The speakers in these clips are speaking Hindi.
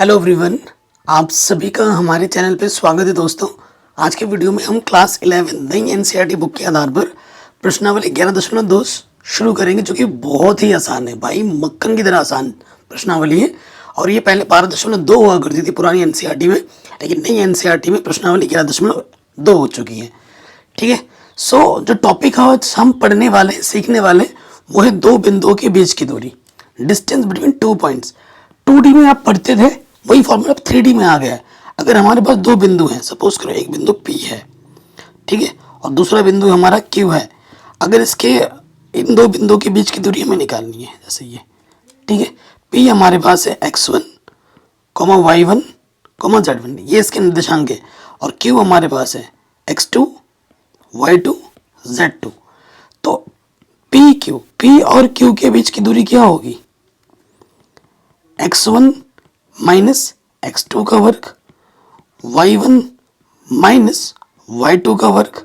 हेलो एवरीवन, आप सभी का हमारे चैनल पे स्वागत है दोस्तों। आज के वीडियो में हम क्लास 11 नई एनसीईआरटी बुक के आधार पर प्रश्नावली 11.2 शुरू करेंगे, जो कि बहुत ही आसान है भाई, मक्खन की तरह आसान प्रश्नावली है। और ये पहले 12.2 हुआ करती थी पुरानी एनसीईआरटी में, लेकिन नई एनसीईआरटी में प्रश्नावली 11.2 हो चुकी है। ठीक है। जो टॉपिक आज हम पढ़ने वाले सीखने वाले वो है दो बिंदुओं के बीच की दूरी, डिस्टेंस बिटवीन 2 पॉइंट्स। 2D में आप पढ़ते थे, वही फॉर्मूला 3D में आ गया है। अगर हमारे पास दो बिंदु हैं, सपोज करो एक बिंदु P है, ठीक है, और दूसरा बिंदु हमारा Q है। अगर इसके इन दो बिंदुओं के बीच की दूरी हमें निकालनी है, जैसे ये, ठीक है। P हमारे पास है x1, y1, z1, ये इसके निर्देशांक है। और Q हमारे पास है x2, y2, z2। तो P और Q के बीच की दूरी क्या होगी? x1 माइनस x2 का वर्ग, y1 माइनस y2 का वर्ग,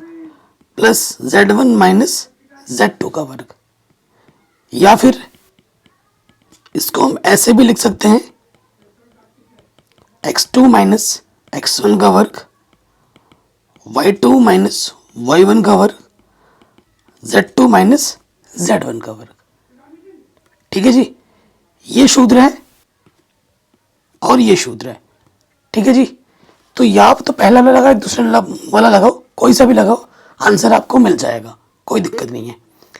प्लस z1 माइनस z2 का वर्ग। या फिर इसको हम ऐसे भी लिख सकते हैं, x2 माइनस x1 का वर्ग, y2 माइनस y1 का वर्ग, z2 माइनस z1 का वर्ग। ठीक है जी, ये सूत्र है और ये सूत्र है। ठीक है जी, तो या तो पहला वाला लगाओ, दूसरा वाला लगाओ, कोई सा भी लगाओ, आंसर आपको मिल जाएगा, कोई दिक्कत नहीं है।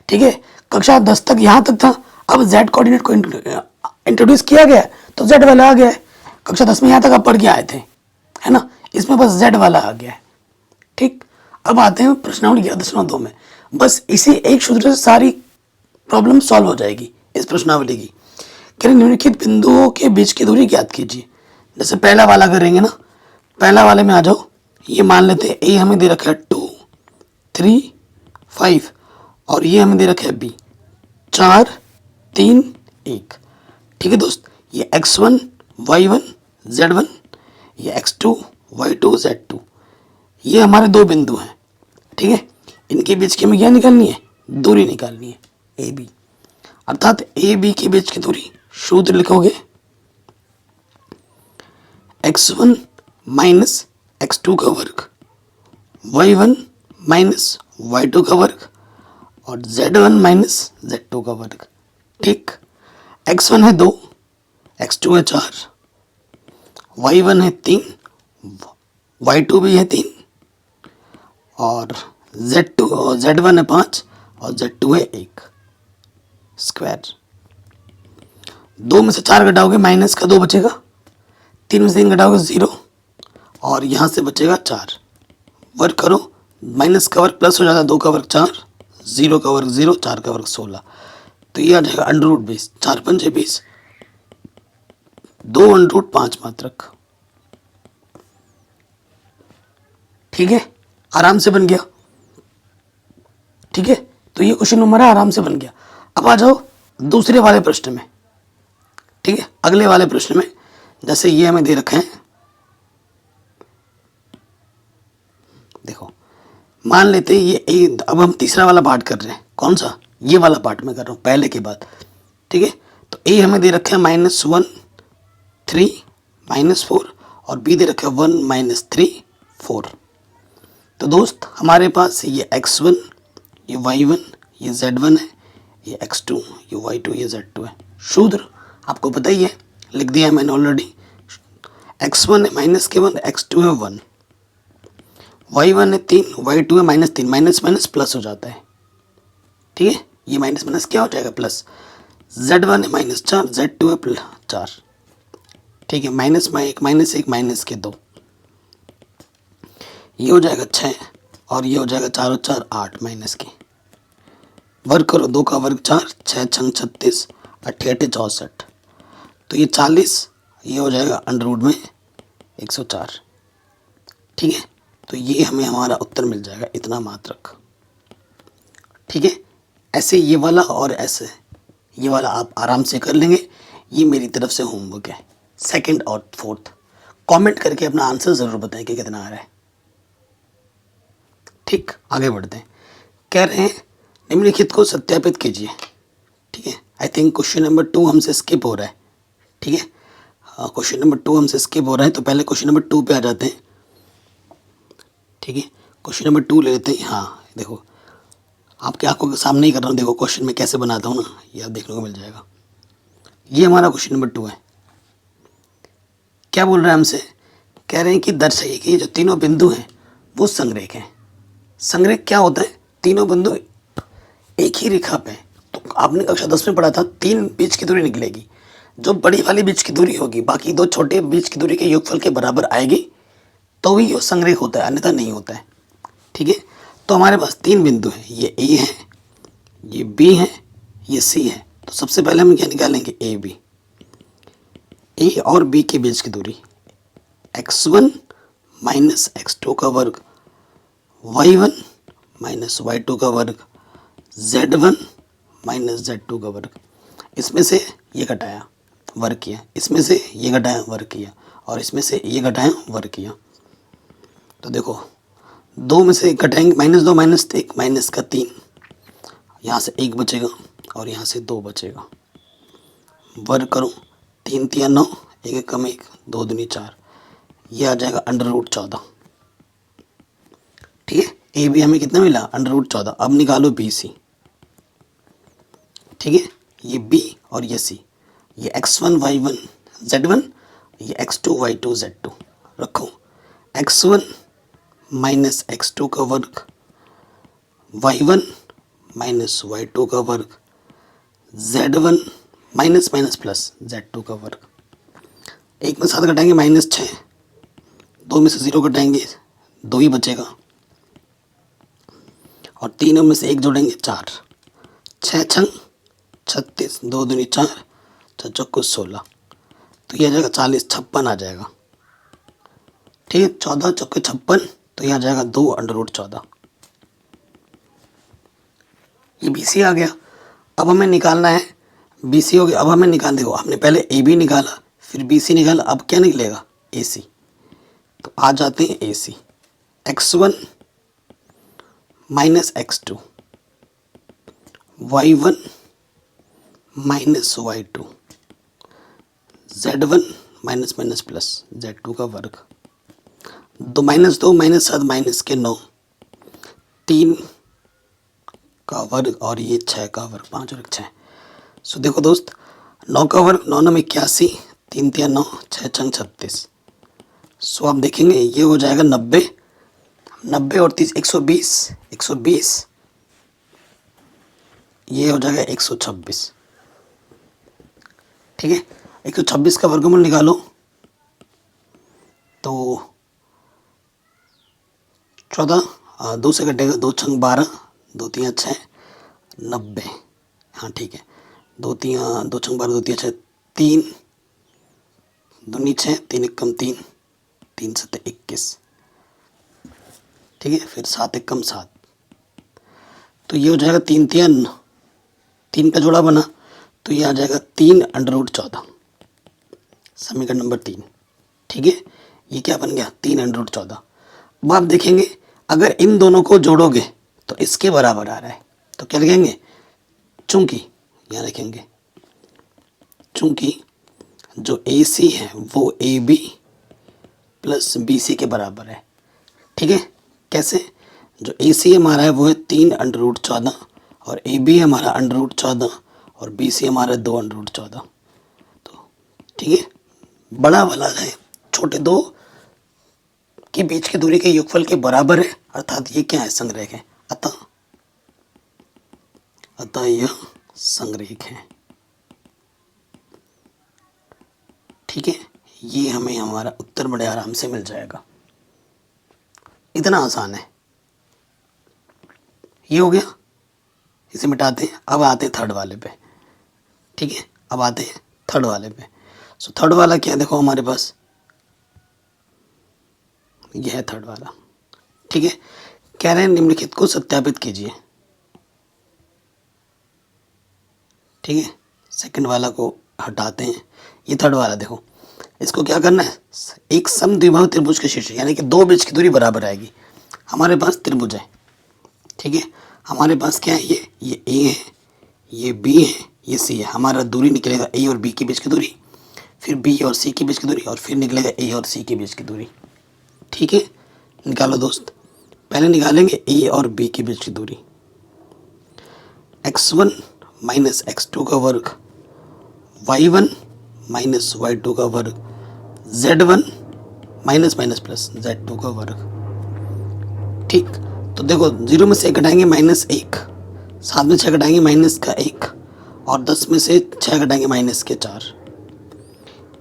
ठीक है, कक्षा 10 तक यहाँ तक था। अब z कोऑर्डिनेट को इंट्रोड्यूस किया गया तो z वाला आ गया है। कक्षा 10 में यहाँ तक आप पढ़ के आए थे, है ना, इसमें बस z वाला आ गया है। ठीक, अब आते हैं प्रश्नावली 11.2 में। बस इसी एक सूत्र से सारी प्रॉब्लम सॉल्व हो जाएगी इस प्रश्नावली की। कह रहे निम्नलिखित बिंदुओं के बीच की दूरी ज्ञात कीजिए। जैसे पहला वाला करेंगे ना, पहला वाले में आ जाओ। ये मान लेते हैं ए हमें दे रखा है 2, 3, 5, और ये हमें दे रखा है बी 4, 3, 1। ठीक है दोस्त, ये x1, y1, z1, ये x2, y2, z2, ये हमारे दो बिंदु हैं। ठीक है, इनके बीच की हमें क्या निकालनी है? दूरी निकालनी है, ए बी। अर्थात ए बी के बीच की दूरी सूत्र लिखोगे x1 माइनस x2 का वर्ग, y1 माइनस y2 का वर्ग, और z1 माइनस z2 का वर्ग। ठीक, x1 है 2, x2 है 4, y1 है 3, y2 भी है 3, और z2 और z1 है 5, और z2 है 1 स्क्वायर। 2 में से 4 घटाओगे माइनस का 2 बचेगा, 3 में से 3 घटाओगे 0, और यहाँ से बचेगा 4। वर्ग करो, माइनस का वर्ग प्लस हो जाता है, 2 का वर्ग 4, 0 का वर्ग 0, 4 का वर्ग 16। तो ये आ जाएगा अंडर रूट 20, 4 पंजे 20, 2 अंडर रूट 5 मात्रक। ठीक है, आराम से बन गया। ठीक है, तो ये क्वेश्चन हमारा आराम से बन गया। अब आ जाओ दूसरे वाले प्रश्न में। ठीक है, अगले वाले प्रश्न में जैसे ये हमें दे रखे हैं, देखो मान लेते हैं ये अब हम तीसरा वाला पार्ट कर रहे हैं। कौन सा? ये वाला पार्ट में कर रहा हूँ पहले के बाद। ठीक है, तो ए हमें दे रखे हैं -1, 3, -4, और बी दे रखे हैं 1, -3, 4। तो दोस्त हमारे पास ये x1, ये y1, ये z1 है, ये x2, ये y2, ये z2 है। सूत्र आपको पता ही है, लिख दिया है मैंने ऑलरेडी। x1 है -1, x2 है 1, y1 है 3, y2 है -3, माइनस माइनस प्लस हो जाता है। ठीक है, ये माइनस माइनस क्या हो जाएगा? प्लस। z1 है -4, z2 है 4। ठीक है, -1, -1, -2, ये हो जाएगा 6, और ये हो जाएगा 4 और 4 8 माइनस के। वर्ग करो, 2 का वर्ग 4, 6 छंग 36, 8 8 64, तो ये 40, ये हो जाएगा अंडर रूट में 104। ठीक है, तो ये हमें हमारा उत्तर मिल जाएगा, इतना मात्रक। ठीक है, ऐसे ये वाला और ऐसे ये वाला आप आराम से कर लेंगे। ये मेरी तरफ से होमवर्क है, सेकंड और फोर्थ। कमेंट करके अपना आंसर ज़रूर बताएं कि कितना आ रहा है। ठीक, आगे बढ़ते हैं। कह रहे हैं निम्नलिखित को सत्यापित कीजिए। ठीक है, आई थिंक क्वेश्चन नंबर 2 हमसे स्किप हो रहा है। ठीक है, क्वेश्चन नंबर 2 हमसे स्किप हो रहा है, तो पहले क्वेश्चन नंबर 2 पे आ जाते हैं। ठीक है, क्वेश्चन नंबर 2 ले लेते हैं। हाँ देखो, आपके आंखों के सामने ही कर रहा हूँ, देखो क्वेश्चन में कैसे बनाता हूँ ना, ये आप देखने को मिल जाएगा। ये हमारा क्वेश्चन नंबर 2 है। क्या बोल रहा है हमसे, कह रहे हैं कि दर्शाइए कि जो तीनों बिंदु हैं वो संरेख हैं। संरेख क्या होता है, तीनों बिंदु एक ही रेखा पे। तो आपने कक्षा 10 में पढ़ा था, 3 बीच की दूरी निकलेगी, जो बड़ी वाली बीच की दूरी होगी बाकी 2 छोटे बीच की दूरी के योगफल के बराबर आएगी तो ही संरेख होता है, अन्यथा नहीं होता है। ठीक है, तो हमारे पास 3 बिंदु हैं, ये ए है, ये बी है, ये सी है। तो सबसे पहले हम क्या निकालेंगे, ए बी। ए और बी के बीच की दूरी x1 माइनस x2 का वर्ग, y1 माइनस y2 का वर्ग, z1 माइनस z2 का वर्ग। इसमें से ये घटाया वर्ग किया, इसमें से ये घटाया वर्ग किया, और इसमें से ये घटाया वर्ग किया। तो देखो 2 में से घटाएंगे, -2 -1 माइनस का 3, यहाँ से 1 बचेगा और यहाँ से 2 बचेगा। वर्ग करो, 3 3 9, 1 कम 1, 2 दूनी 4, ये आ जाएगा √14। ठीक है, ए बी हमें कितना मिला, √14। अब निकालो बी सी। ठीक है, ये बी और ये सी, ये x1 y1 z1, ये x2 y2 z2। रखो, x1 माइनस x2 का वर्ग, y1 माइनस y2 का वर्ग, z1 minus minus plus z2 का वर्ग। 1 में 7 घटाएंगे -6, 2 में से 0 घटाएंगे 2 ही बचेगा, और 3 में से 1 जोड़ेंगे 4, 6 छंग 36, 2 दूनी 4, 6 चौको 16, तो ये आ जाएगा 40, 56 आ जाएगा। ठीक है, 14 चौके 56, तो ये आ जाएगा 2 √14। ये बी सी आ गया। अब हमें निकालना है, बी सी हो गया। अब हमें निकाल, देखो आपने पहले ए बी निकाला, फिर बी सी निकाला, अब क्या निकलेगा, ए सी। तो आ जाते हैं ए सी, x1 minus x2, y1 minus y2, z1 minus minus plus z2 का वर्ग, 2 -7 माइनस के 9, 3 का वर्ग और ये 6 का वर्ग, 5 और 6। सो देखो दोस्त, 9 का वर्ग 9 9 81, 3 3 9, 6 छंग 36। सो आप देखेंगे ये हो जाएगा 90, 90 और 30 120, 120, ये हो जाएगा 126। ठीक है, 126 का वर्गमूल निकालो, तो 14, 2 से कटेगा, 2 छंग 12, 2 3 6, 90। हाँ ठीक है, 2 छंग 12, 2 3 6, 3 दूनी 6, 3 1 कम 3, 3 7 21। ठीक है, फिर 7 1 कम 7, तो ये हो जाएगा 3 3, 3 का जोड़ा बना, तो ये आ जाएगा 3 √14, समीकरण नंबर 3। ठीक है, ये क्या बन गया, 3 √14। अब आप देखेंगे अगर इन दोनों को जोड़ोगे तो इसके बराबर आ रहा है, तो क्या लिखेंगे, चूंकि यहाँ लिखेंगे, चूंकि जो ए सी है वो A B plus B C के बराबर है। ठीक है, कैसे, जो ए सी हमारा है वो है 3 √14, और ए बी हमारा √14, और बी सी हमारा 2 √14। तो ठीक है, बड़ा वाला है छोटे 2 के बीच की दूरी के योगफल के बराबर है, अर्थात ये क्या है, संरेख है। अतः यह संरेख है। ठीक है, ये हमें हमारा उत्तर बड़े आराम से मिल जाएगा, इतना आसान है। ये हो गया, इसे मिटाते हैं। अब आते हैं थर्ड वाले पे। ठीक है, अब आते हैं थर्ड वाले पे। सो थर्ड वाला क्या है, देखो हमारे पास यह है थर्ड वाला। ठीक है, कह रहे हैं निम्नलिखित को सत्यापित कीजिए। ठीक है, सेकंड वाला को हटाते हैं, ये थर्ड वाला देखो, इसको क्या करना है, एक समद्विबाहु त्रिभुज के शीर्ष, यानी कि 2 बीच की दूरी बराबर आएगी। हमारे पास त्रिभुज है। ठीक है, हमारे पास क्या है, ये ए है, ये बी है, ये सी है। हमारा दूरी निकलेगा ए और बी के बीच की दूरी फिर बी और सी के बीच की दूरी, और फिर निकलेगा ए और सी के बीच की दूरी। ठीक है, निकालो दोस्त। पहले निकालेंगे ए और बी के बीच की दूरी। x1 माइनस x2 का वर्ग, y1 माइनस y2 का वर्ग, z1 minus minus plus z2 का वर्ग। ठीक, तो देखो 0 में से 1 घटाएंगे माइनस 1, 7 में 6 घटाएंगे माइनस का 1, और 10 में से 6 घटाएंगे माइनस के 4।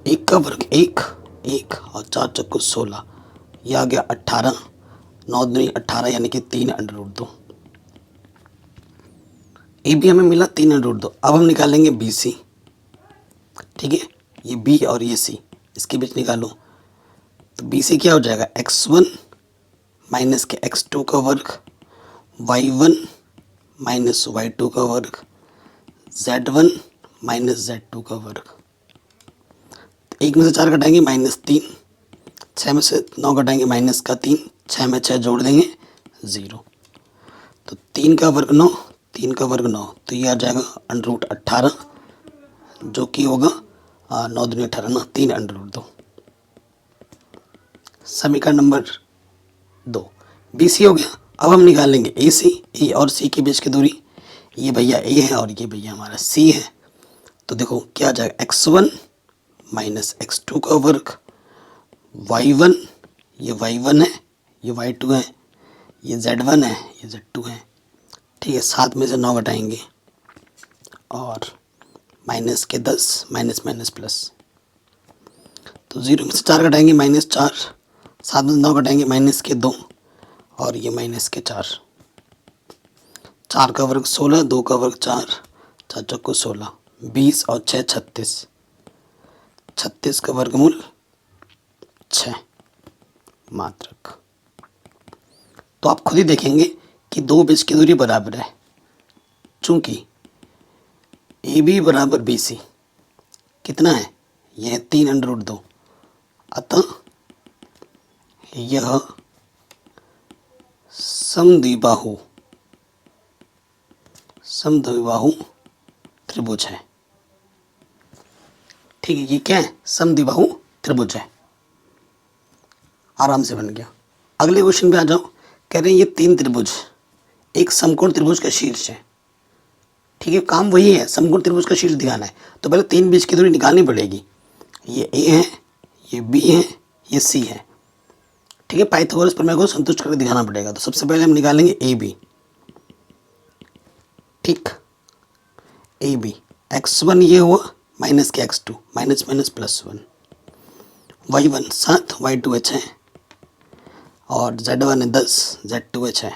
1 का वर्ग 1, 1 और 4 चक्कू 16, यह आ गया 18, 9 दूनी 18 यानी कि 3√2। ए भी हमें मिला 3√2। अब हम निकालेंगे बी सी। ठीक है, ये बी और ये सी, इसके बीच निकालो। तो बी सी क्या हो जाएगा, x1 माइनस के x2 का वर्ग, y1 माइनस y2 का वर्ग, z1 माइनस z2 का वर्ग। 1 में से 4 घटाएंगे माइनस 3, 6 में से 9 घटाएंगे माइनस का 3, 6 में 6 जोड़ देंगे 0। तो 3 का वर्ग 9, 3 का वर्ग 9, तो ये आ जाएगा √18, जो कि होगा 9 दूनी 18 ना, 3√2। समीकरण नंबर 2 बी सी हो गया। अब हम निकालेंगे ए सी। ए और सी के बीच की दूरी, ये भैया ए है और ये भैया हमारा सी है। तो देखो क्या आ जाएगा, x1 माइनस x2 का वर्ग, y1, ये y1 है, ये y2 है, ये z1 है, ये z2 है। ठीक है, 7 में से 9 घटाएंगे और माइनस के 10, माइनस माइनस प्लस। तो 0 में से 4 घटाएंगे माइनस 4, 7 में से 9 घटाएंगे माइनस के 2, और ये माइनस के 4। 4 का वर्ग 16, 2 का वर्ग 4, 4 चौको 16, 20 और 6 36, 36 का वर्गमूल 6 मात्रक। तो आप खुद ही देखेंगे कि दो बीच की दूरी बराबर है, चूंकि ए बी बराबर बी सी कितना है, यह 3√2, अतः यह समद्विबाहु त्रिभुज है। ठीक है, ये क्या है, समद्विबाहु त्रिभुज है। आराम से बन गया। अगले क्वेश्चन पे आ जाओ। कह रहे हैं ये 3 त्रिभुज एक समकोण त्रिभुज का शीर्ष है। ठीक है, काम वही है, समकोण त्रिभुज का शीर्ष दिखाना है। तो पहले 3 बीच की दूरी निकालनी पड़ेगी। ये ए है, ये बी है, ये सी है। ठीक है, पाइथागोरस प्रमेय को संतुष्ट करके दिखाना पड़ेगा। तो सबसे पहले हम निकालेंगे ए बी। ठीक, ए बी x1 ये हुआ माइनस के x2, minus minus plus 1, y1 7, y2 है 6, और z1 है 10, z2 है 6।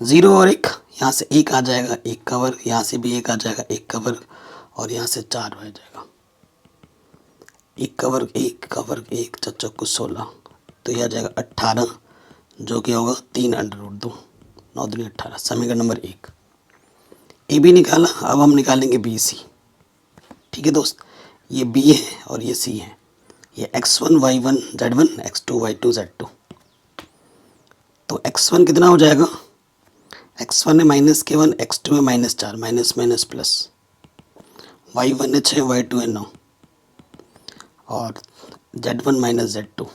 0 और 1, यहाँ से 1 आ जाएगा, 1 का वर्ग, यहाँ से भी 1 आ जाएगा, 1 का वर्ग, और यहाँ से 4 आ जाएगा। 1 का वर्ग 1 का वर्ग 1, 4 चौको 16, तो यह आ जाएगा 18, जो कि होगा 3√2, 9 दूनी 18। समीकरण नंबर 1 ए बी निकाला। अब हम निकालेंगे बी सी। ठीक है दोस्त, ये बी है और ये सी है। ये x1 y1 z1, x2 y2 z2। तो x1 कितना हो जाएगा, x1 है माइनस के 1, x2 है minus 4, minus minus plus, y1 है 6, y2 है 9, और z1 माइनस z2।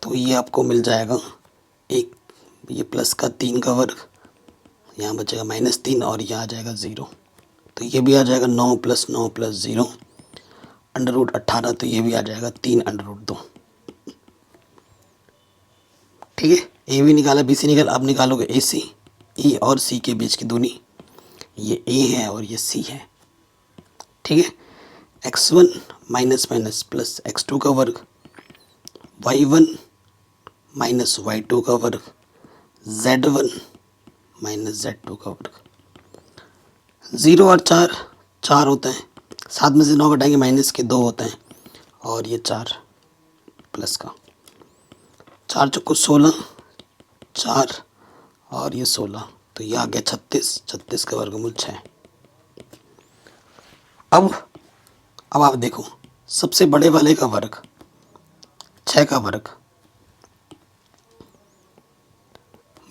तो ये आपको मिल जाएगा एक, ये प्लस का 3 का वर्ग, यहाँ बचेगा माइनस 3, और यहाँ आ जाएगा 0। तो ये भी आ जाएगा 9 प्लस 9 प्लस 0 √18। तो ये भी आ जाएगा 3√2। ठीक है, ए भी निकाला, बी सी निकाला। अब निकालोगे ए सी। ई और सी के बीच की दूरी, ये ए है और ये सी है। ठीक है, x1 minus minus plus x2 का वर्ग, y1 माइनस y2 का वर्ग, z1 माइनस z2 का वर्ग। 0 और 4 4 होता है, 7 में से 9 घटाएंगे माइनस के 2 होता है, और ये 4 प्लस का 4 चौको 16, 4 और ये 16, तो ये आ गया 36, 36 का वर्गमूल 6। अब आप देखो, सबसे बड़े वाले का वर्ग 6 का वर्ग,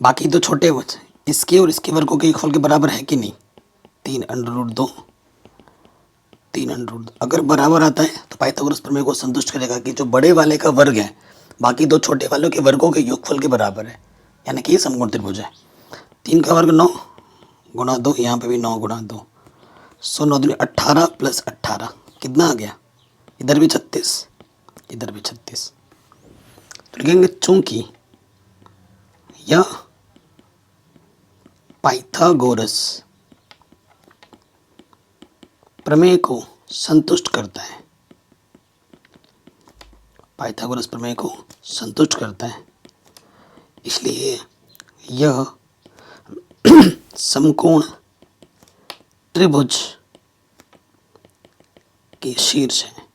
बाकी तो छोटे बचे, इसके और इसके वर्गों के खोल के बराबर है कि नहीं, 3√2 3 अंडर, अगर बराबर आता है तो पाइथागोरस प्रमेय को संतुष्ट करेगा कि जो बड़े वाले का वर्ग है बाकी दो छोटे वालों के वर्गों के योगफल के बराबर है, यानी कि ये समकोण त्रिभुज है। 3 का वर्ग 9 गुणा 2, यहाँ पे भी 9 गुणा 2, 100 9 दूनी 18 प्लस 18 कितना आ गया, इधर भी 36 इधर भी 36। तो लिखेंगे चूंकि यह पाइथागोरस प्रमेय को संतुष्ट करता है, पाइथागोरस प्रमेय को संतुष्ट करता है, इसलिए यह समकोण त्रिभुज के शीर्ष है।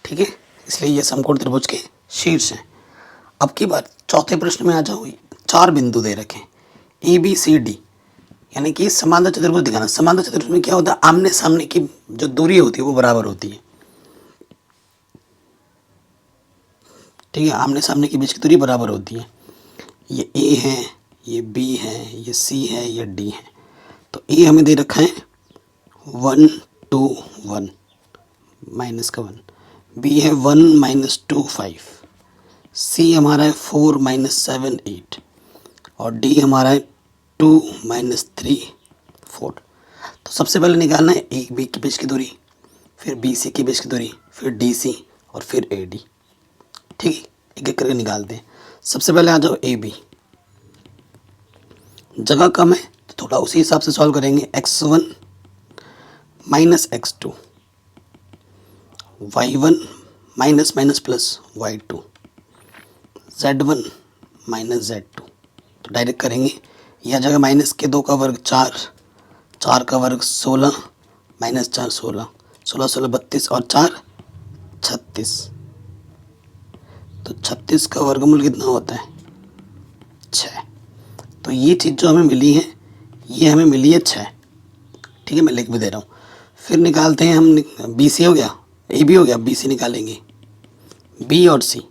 ठीक है, इसलिए यह समकोण त्रिभुज के शीर्ष है। अब की बात चौथे प्रश्न में आ जाओ। 4 बिंदु दे रखे ए बी सी डी, यानी कि समांतर चतुर्भुज दिखाना। समांतर चतुर्भुज में क्या होता है, आमने सामने की जो दूरी होती है वो बराबर होती है। ठीक है, आमने सामने के बीच की दूरी बराबर होती है। ये ए है, ये बी है, ये सी है, ये डी है। तो ए हमें दे रखा है 1 2 1 माइनस का 1, बी है 1 -2 5, सी हमारा है 4 -7 8 और डी हमारा है 2 -3 4। तो सबसे पहले निकालना है ए बी के बीच की दूरी, फिर बी सी के बीच की दूरी, फिर डी सी और फिर ए डी। ठीक है, एक एक करके निकालते हैं। सबसे पहले आ जाओ ए बी, जगह कम है तो थोड़ा उसी हिसाब से सॉल्व करेंगे। x1 minus x2, y1 minus minus plus y2, z1 minus z2। तो डायरेक्ट करेंगे, यह जगह माइनस के 2 का वर्ग 4, 4 का वर्ग 16 माइनस 4 16, 16 16 32 और 4 36। तो 36 का वर्गमूल कितना होता है 6। तो ये चीज़ जो हमें मिली है ये हमें मिली है 6। ठीक है, मैं लिख भी दे रहा हूँ। फिर निकालते हैं हम, बी सी हो गया, ए बी हो गया, बी सी निकालेंगे। बी और सी,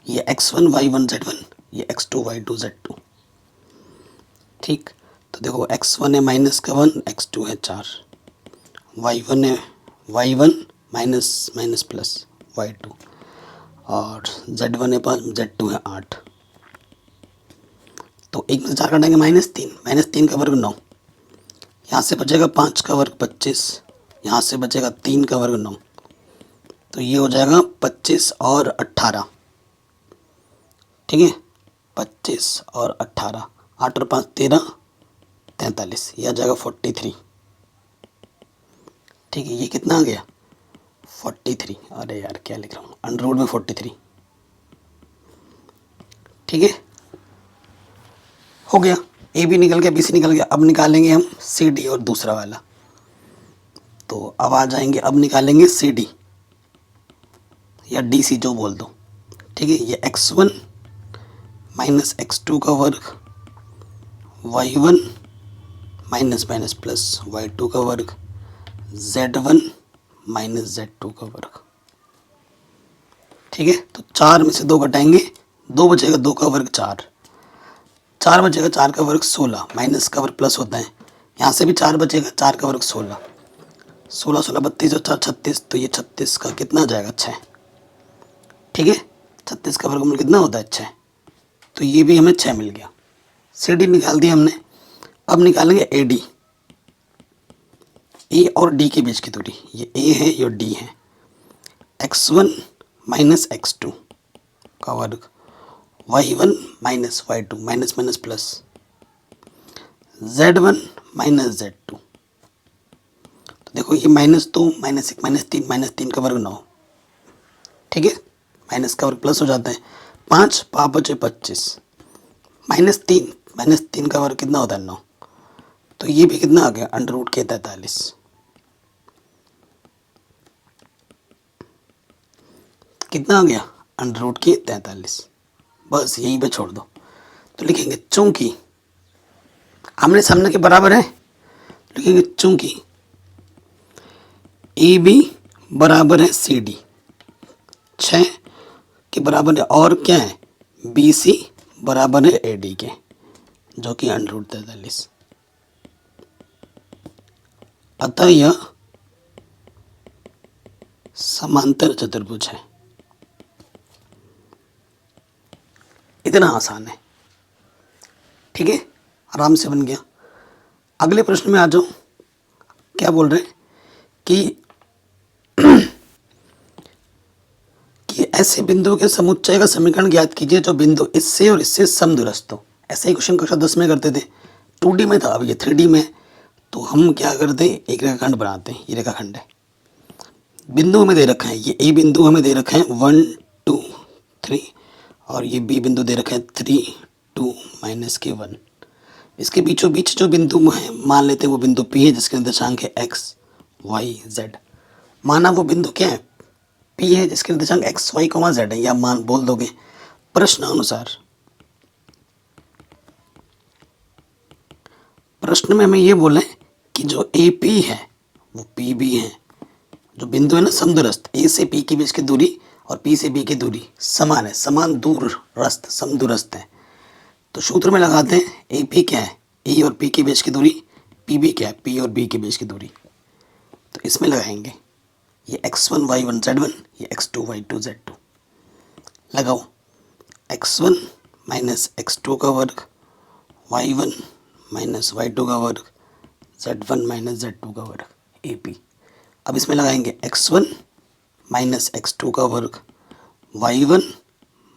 ये x1 y1 z1, ये x2 y2 z2। ठीक, तो देखो x1 है माइनस का 1, x2 है 4, y1 है y1 minus minus plus y2 और z1 है 5, z2 है 8। तो 1 में से 4 काटेंगे -3, -3 का वर्ग 9, यहाँ से बचेगा 5 का वर्ग 25, यहाँ से बचेगा 3 का वर्ग 9। तो ये हो जाएगा 25 और 18। ठीक है, 25 और 18, 8 और 5 13 43, यह आ जाएगा 43। ठीक है, ये कितना आ गया 43। अरे यार क्या लिख रहा हूँ, अंडर रूट में 43। ठीक है, हो गया, ए बी निकल गया, बी सी निकल गया। अब निकालेंगे हम सी डी और दूसरा वाला। तो अब आ जाएंगे, अब निकालेंगे सी डी या डी सी जो बोल दो। ठीक है, ये x1 माइनस x2 का वर्ग, y1 minus minus plus y2 का वर्ग, z1 माइनस z2 का वर्ग। ठीक है, तो 4 में से 2 घटाएंगे, 2 बचेगा, 2 का वर्ग 4, 4 बचेगा, 4 का वर्ग 16, माइनस का वर्ग प्लस होता है, यहाँ से भी 4 बचेगा, 4 का वर्ग 16, 16 16 32 और 4 36। तो ये 36 का कितना आ जाएगा 6। ठीक है, 36 का वर्गमूल कितना होता है 6। तो ये भी हमें 6 मिल गया। सी डी निकाल दिया हमने। अब निकालेंगे ए डी, ए और डी के बीच की दूरी, ये ए है ये डी है। x1 माइनस x2 का वर्ग, y1 minus y2 minus minus plus, z1 minus z2। तो देखो ये -2 -1 -3 -3 का वर्ग 9। ठीक है, माइनस का वर्ग प्लस हो जाता है, 5 5 बचे 25, -3 का वर्ग कितना होता है 9। तो ये भी कितना आ गया अंडर रूट के 43। कितना आ गया अंडर रूट के 43। बस यहीं पे छोड़ दो। तो लिखेंगे चूंकि आमने सामने के बराबर है, लिखेंगे चूंकि ए बी बराबर है सी डी, 6 के बराबर है, और क्या है बी सी बराबर है ए डी के, जो कि अंडर रूट 43। अतः यह समांतर चतुर्भुज है। इतना आसान है, ठीक है, आराम से बन गया। अगले प्रश्न में आ जाओ। क्या बोल रहे हैं कि ऐसे बिंदुओं के समुच्चय का समीकरण ज्ञात कीजिए जो बिंदु इससे और इससे समदूरस्थ हो। ऐसा ही क्वेश्चन कक्षा 10 में करते थे, 2D में था, अब ये 3D में। तो हम क्या करते हैं, एक रेखाखंड बनाते हैं। ये रेखाखंड है, बिंदु हमें दे रखा है, ये ए बिंदु हमें दे रखे हैं 1 2 3, और ये बी बिंदु दे रखे हैं 3 2 -1। इसके बीचों बीच जो बिंदु है मान लेते हैं वो बिंदु पी है, जिसके निर्देशांक है एक्स वाई जेड। माना वो बिंदु क्या है, पी है, जिसके निर्देशांक एक्स वाई कॉमा जेड है, या मान बोल दोगे प्रश्न अनुसार। प्रश्न में हमें ये बोले कि जो ए पी है वो पी बी है। जो बिंदु है ना समदूरस्थ, ए से पी के बीच की दूरी और पी से बी की दूरी समान है, समान दूरस्थ समदूरस्थ है। तो सूत्र में लगाते हैं ए पी क्या है, ए और पी के बीच की दूरी, पी बी क्या है, पी और बी के बीच की दूरी। तो इसमें लगाएंगे ये x1 y1 z1, ये x2 y2 z2। लगाओ x1 माइनस x2 का वर्ग, y1 माइनस y2 का वर्ग, z1 माइनस z2 का वर्ग, ए पी। अब इसमें लगाएंगे x1 माइनस x2 का वर्ग, y1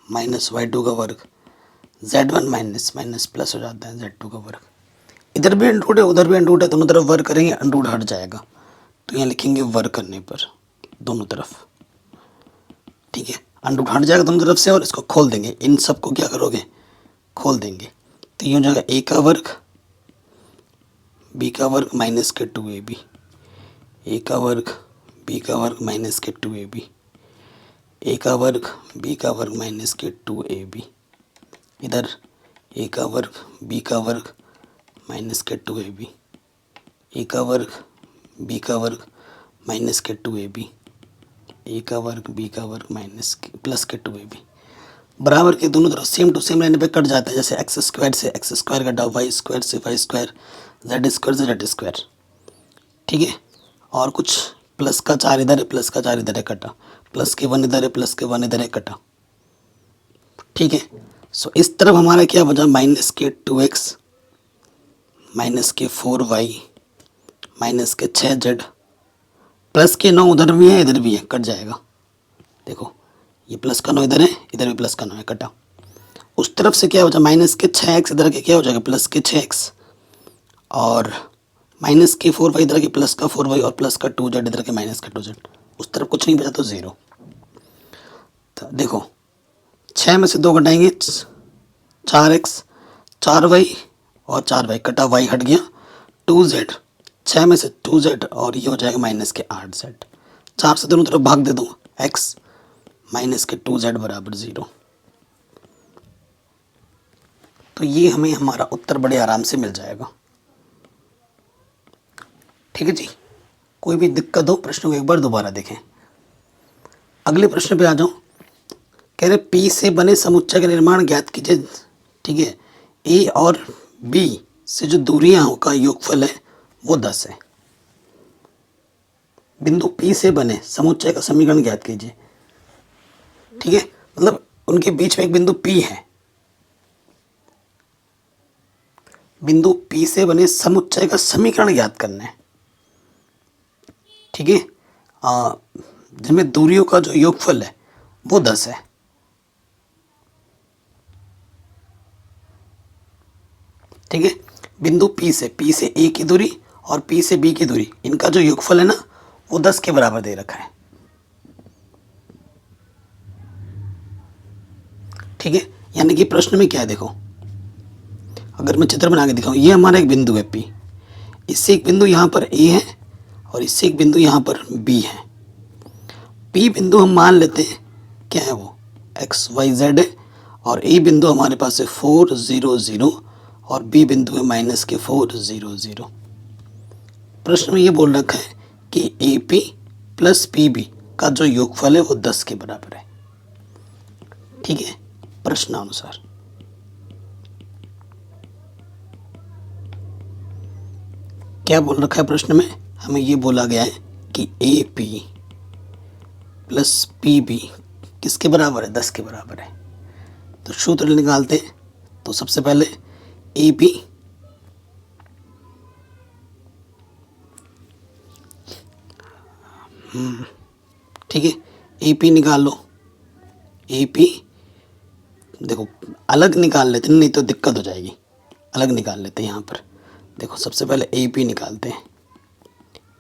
माइनस y2 का वर्ग, z1 माइनस माइनस प्लस हो जाता है z2 का वर्ग। इधर भी अंडरूट है उधर भी अंडरूट है, दोनों तरफ वर्ग करेंगे, अंडरूट हट जाएगा। तो यहाँ लिखेंगे वर्ग करने पर दोनों तरफ, ठीक है, अंडरूट हट जाएगा दोनों तरफ से, और इसको खोल देंगे। इन सबको क्या करोगे, खोल देंगे। तो ये हो जाएगा ए का वर्ग बी का वर्ग माइनस के 2ab, ए का वर्ग बी का वर्ग माइनस के 2ab, ए का वर्ग बी का वर्ग माइनस के 2ab। इधर ए का वर्ग बी का वर्ग माइनस के 2ab, ए का वर्ग बी का वर्ग माइनस के 2ab, ए का वर्ग बी का वर्ग माइनस के प्लस के 2ab। बराबर के दोनों तरफ सेम टू सेम रहने पे कट जाता है। जैसे एक्स स्क्वायर से एक्स स्क्वायर कटा, वाई स्क्वायर से वाई स्क्वायर, जेड स्क्वायर से जेड स्क्वायर, ठीक है। और कुछ प्लस का 4 इधर है, प्लस का 4 इधर है, कटा। प्लस के 1 इधर है, प्लस के 1 इधर है, कटा, ठीक है। सो इस तरफ हमारा क्या बचा, माइनस के 2x माइनस के 4y माइनस के 6z, प्लस के 9 उधर भी है इधर भी है, कट जाएगा। देखो ये प्लस का 9 इधर है, इधर भी प्लस का 9 है, कटा। उस तरफ से क्या हो जाएगा, माइनस के 6x इधर के क्या हो जाएगा, प्लस के 6x, और माइनस के 4y इधर के प्लस का 4y, और प्लस का 2z इधर के माइनस का 2z। उस तरफ कुछ नहीं बचा तो 0। तो देखो 6 में से 2 घटाएंगे, 4x 4y और 4y, कटा y हट गया, 2z, 6 में से 2z, और ये हो जाएगा माइनस के 8z। 4 से दोनों तरफ भाग दे दो, x माइनस के 2z बराबर 0। तो ये हमें हमारा उत्तर बड़े आराम से मिल जाएगा, ठीक है जी। कोई भी दिक्कत हो प्रश्न को एक बार दोबारा देखें। अगले प्रश्न पे आ जाओ। कह रहे पी से बने समुच्चय का निर्माण ज्ञात कीजिए, ठीक है। ए और बी से जो दूरियां का योगफल है वो 10 है। बिंदु पी से बने समुच्चय का समीकरण ज्ञात कीजिए, ठीक है। मतलब उनके बीच में एक बिंदु पी है, बिंदु पी से बने समुच्चय का समीकरण ज्ञात करना है, ठीक है। जिनमें दूरियों का जो योगफल है वो 10 है, ठीक है। बिंदु पी से ए की दूरी और पी से बी की दूरी, इनका जो योगफल है ना वो 10 के बराबर दे रखा है, ठीक है। यानी कि प्रश्न में क्या है, देखो अगर मैं चित्र बना के दिखाऊं, ये हमारा एक बिंदु है पी, इससे एक बिंदु यहाँ पर ए है और इससे एक बिंदु यहाँ पर बी है। पी बिंदु हम मान लेते हैं क्या है, वो एक्स वाई जेड है, और ए बिंदु हमारे पास है 4 0 0, और बी बिंदु है माइनस के 4 0 0। प्रश्न में ये बोल रखा है कि A P plus P B का जो योगफल है वो 10 के बराबर है, ठीक है, प्रश्नानुसार। क्या बोल रखा है प्रश्न में, हमें ये बोला गया है कि A P plus P B किसके बराबर है, 10 के बराबर है। तो सूत्र निकालते हैं। तो सबसे पहले ए पी ठीक है, ए पी निकाल लो। ए पी देखो अलग निकाल लेते हैं, नहीं तो दिक्कत हो जाएगी। अलग निकाल लेते हैं यहाँ पर। देखो सबसे पहले ए पी निकालते हैं,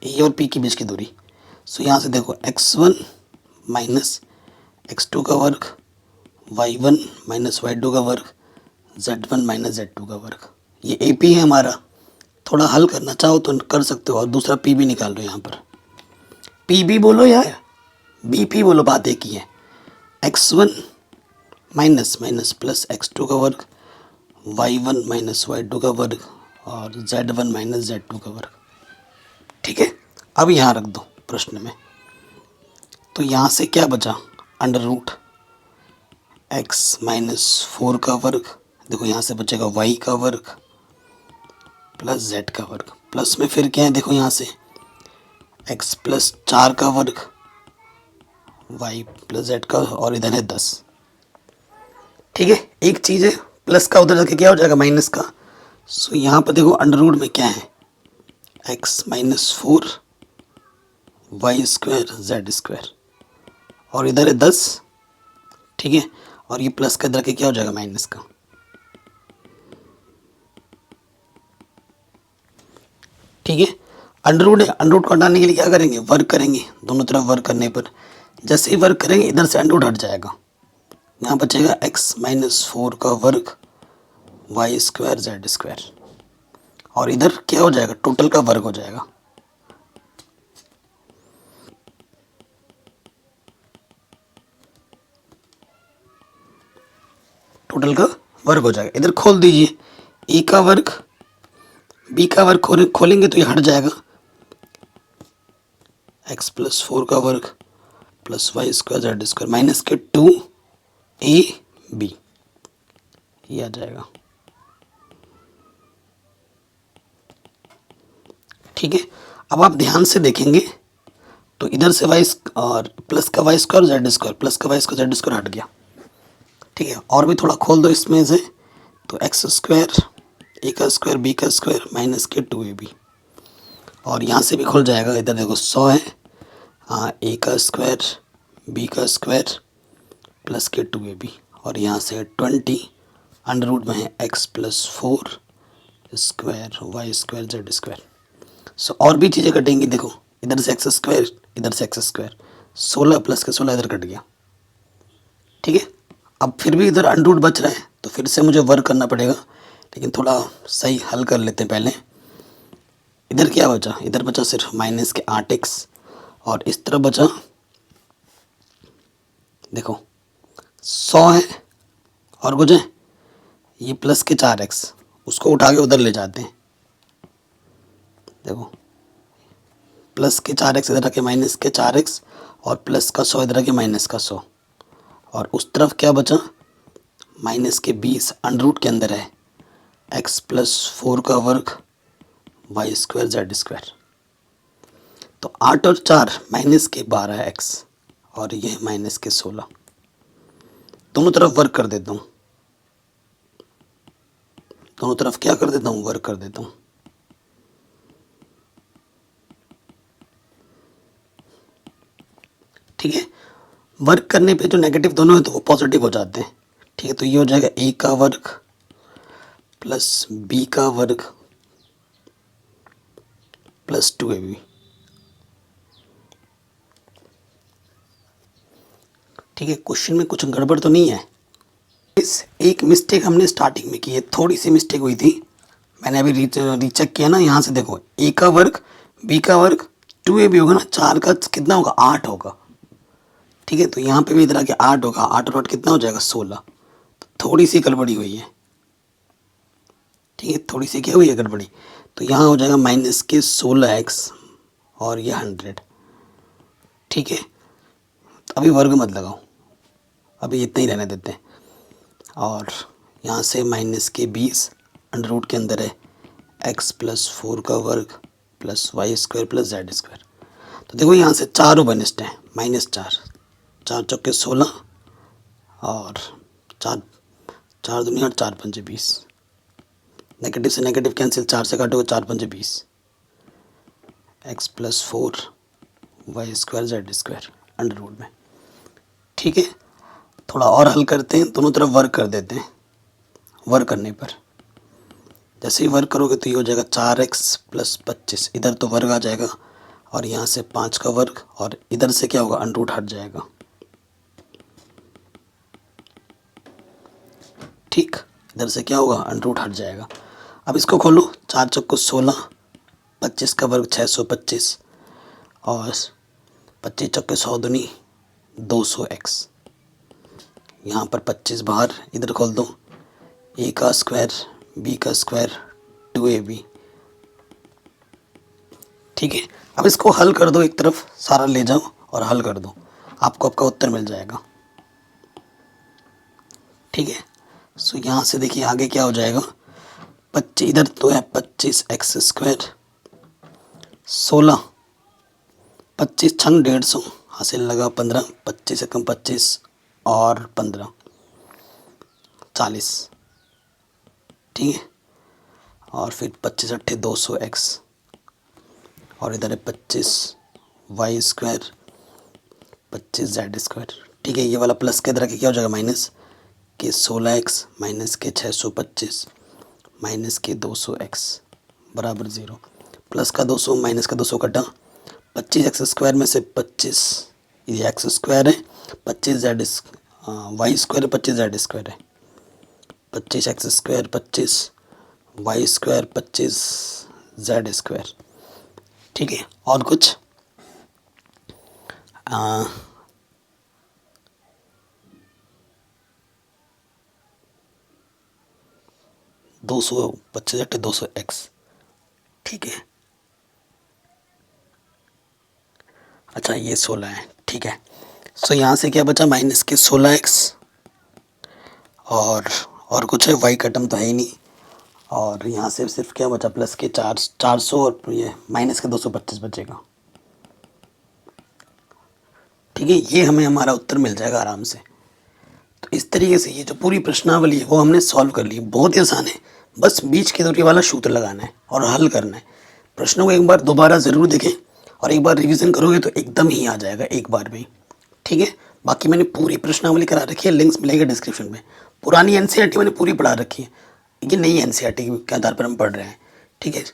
ए और पी के बीच की दूरी। सो यहाँ से देखो x1 माइनस x2 का वर्ग, y1 माइनस y2 का वर्ग, z1 माइनस z2 का वर्ग। ये ए पी है हमारा। थोड़ा हल करना चाहो तो कर सकते हो, और दूसरा पी बी निकाल लो। यहाँ पर पी बी बोलो या बी पी बोलो, बात एक ही है। x1 minus minus plus x2 का वर्ग, y1 माइनस y2 का वर्ग, और z1 माइनस z2 का वर्ग। ठीक है, अब यहाँ रख दो प्रश्न में। तो यहाँ से क्या बचा, अंडर रूट x माइनस 4 का वर्ग। देखो यहाँ से बचेगा y का वर्ग प्लस z का वर्ग। प्लस में फिर क्या है, देखो यहाँ से x प्लस 4 का वर्ग, y प्लस z का, और इधर है 10। ठीक है, एक चीज़ है प्लस का उधर जाके क्या हो जाएगा, माइनस का। सो यहाँ पर देखो अंडर रूट में क्या है, x minus 4 Y square Z square, और इधर है 10। ठीक है, और ये प्लस का इधर के क्या हो जाएगा, माइनस का। ठीक है, अंडर रूट है, अंडर रूट को हटाने के लिए क्या करेंगे, वर्क करेंगे। दोनों तरफ वर्क करने पर जैसे ही वर्क करेंगे इधर से अंडर रूट हट जाएगा। यहाँ बचेगा x माइनस 4 का वर्ग वाई स्क्वायर जेड स्क्वायर, और इधर क्या हो जाएगा, टोटल का वर्ग हो जाएगा। टोटल का वर्ग हो जाएगा। इधर खोल दीजिए, ए का वर्ग बी का वर्ग खोलेंगे तो ये हट जाएगा। x प्लस 4 का वर्ग plus Y square Z square minus के 2ab, ये आ जाएगा। ठीक है, अब आप ध्यान से देखेंगे तो इधर से वाई और प्लस का Y square Z square, plus का वाई स्क्वायर जेड स्क्वायर हट गया। ठीक है, और भी थोड़ा खोल दो इसमें से, तो एक्स स्क्वायर ए का स्क्वायर बी का स्क्वायर माइनस के 2ab, और यहाँ से भी खुल जाएगा। इधर देखो 100 है, हाँ, ए का स्क्वायर बी का स्क्वायर प्लस के 2ab, और यहाँ से 20 अंडर रूट में है x plus 4 square Y square Z square. So और भी चीज़ें कटेंगी। देखो इधर से एक्स स्क्वायर, इधर से एक्स स्क्वायर, 16 प्लस के 16 इधर कट गया। ठीक है, अब फिर भी इधर अंडर रूट बच रहा है, तो फिर से मुझे वर्क करना पड़ेगा, लेकिन थोड़ा सही हल कर लेते हैं पहले। इधर क्या बचा, इधर बचा सिर्फ माइनस के 8x, और इस तरफ बचा देखो 100 है, और कुछ है ये प्लस के 4x, उसको उठा के उधर ले जाते हैं। देखो प्लस के 4x इधर रखे माइनस के 4x, और प्लस का 100 इधर रखे माइनस का 100, और उस तरफ क्या बचा, माइनस के 20 अंडर रूट के अंदर है x प्लस 4 का वर्ग वाई स्क्वायर जेड स्क्वायर। तो 8 और 4 माइनस के 12x, और ये माइनस के 16। दोनों तरफ वर्क कर देता हूँ, दोनों तरफ क्या कर देता हूँ, वर्क कर देता हूँ। ठीक है, वर्क करने पे जो नेगेटिव दोनों है तो वो पॉजिटिव हो जाते हैं। ठीक है, तो ये हो जाएगा ए का वर्ग प्लस बी का वर्ग प्लस 2ab। ठीक है, क्वेश्चन में कुछ गड़बड़ तो नहीं है। इस एक मिस्टेक हमने स्टार्टिंग में की है, थोड़ी सी मिस्टेक हुई थी, मैंने अभी रीचेक किया ना। यहाँ से देखो ए का वर्ग बी का वर्ग 2ab होगा ना, 4 का कितना होगा, 8 होगा। ठीक है, तो यहाँ पे भी इधर आके 8 होगा, 8 और 8 कितना हो जाएगा, 16। तो थोड़ी सी गड़बड़ी हुई है। ठीक है, थोड़ी सी क्या हुई है, गड़बड़ी। तो यहाँ हो जाएगा माइनस के 16x, और ये 100। ठीक है, तो अभी वर्ग मत लगाओ, अभी इतना ही रहने देते हैं। और यहाँ से माइनस के 20 अंडर रूट के अंदर है x प्लस 4 का वर्ग plus Y square plus Z square. तो देखो यहाँ से चारों बनिस्ट हैं, -4, 4 चौके 16 और 4 4 दूनी 8, 4 पंजे 20। नेगेटिव से नेगेटिव कैंसिल, 4 से काटोगे 4 पंजे 20। X plus 4 Y square Z square under root में। ठीक है, थोड़ा और हल करते हैं, दोनों तरफ वर्क कर देते हैं। वर्क करने पर जैसे ही वर्क करोगे तो ये हो जाएगा 4x प्लस 25, इधर तो वर्ग आ जाएगा और यहाँ से 5 का वर्ग और इधर से क्या होगा, अंडर रूट हट जाएगा। ठीक, इधर से क्या होगा, अंडर रूट हट जाएगा। अब इसको खोलो, 4 चौको 16, 25 का वर्ग 625 और 25 चौके 100 दूनी 200x। यहाँ पर 25 बाहर, इधर खोल दो, a का स्क्वायर b का स्क्वायर 2ab। ठीक है, अब इसको हल कर दो, एक तरफ सारा ले जाओ और हल कर दो, आपको आपका उत्तर मिल जाएगा। ठीक है, सो यहाँ से देखिए आगे क्या हो जाएगा, 25 इधर तो है 25x स्क्वायर 16, 25 छंग 150 हासिल लगा 15, 25 से कम 25 और 15 40। ठीक है, और फिर 25 अट्ठे 200x और इधर है 25 वाई स्क्वायर 25 जेड स्क्वायर। ठीक है, ये वाला प्लस के इधर के क्या हो जाएगा, माइनस के 16x माइनस के 625 माइनस के 200x बराबर 0। प्लस का 200 माइनस का 200 कटा, 25x स्क्वायर में से 25 ये एक्स स्क्वायर है, 25 जेड वाई स्क्वायर है, 25 जेड स्क्वायर है, 25x square 25 Y square 25 Z square. ठीक है, और कुछ 200 25 200x। ठीक है, अच्छा ये 16 है। ठीक है, सो यहाँ से क्या बचा, माइनस के 16x और कुछ है, वाई का टर्म तो है ही नहीं, और यहाँ से सिर्फ क्या बचा, प्लस के 400 और ये माइनस के 225 बचेगा। ठीक है, ये हमें हमारा उत्तर मिल जाएगा आराम से। तो इस तरीके से ये जो पूरी प्रश्नावली है वो हमने सॉल्व कर ली। बहुत ही आसान है, बस बीच की दूरी वाला सूत्र लगाना है और हल करना है। प्रश्नों को एक बार दोबारा ज़रूर देखें और एक बार रिवीजन करोगे तो एकदम ही आ जाएगा एक बार में। ठीक है, बाकी मैंने पूरी प्रश्नावली करा रखी है, लिंक्स मिलेंगे डिस्क्रिप्शन में। पुरानी एनसीईआरटी मैंने पूरी पढ़ा रखी है, ये नई एनसीईआरटी के आधार पर हम पढ़ रहे हैं। ठीक है,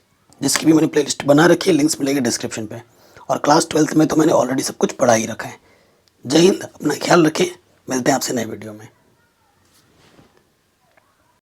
जिसकी भी मैंने प्लेलिस्ट बना रखी है, लिंक्स मिलेंगे डिस्क्रिप्शन पे। और क्लास 12th में तो मैंने ऑलरेडी सब कुछ पढ़ा ही रखा है। जय हिंद, अपना ख्याल रखें, मिलते हैं आपसे नए वीडियो में।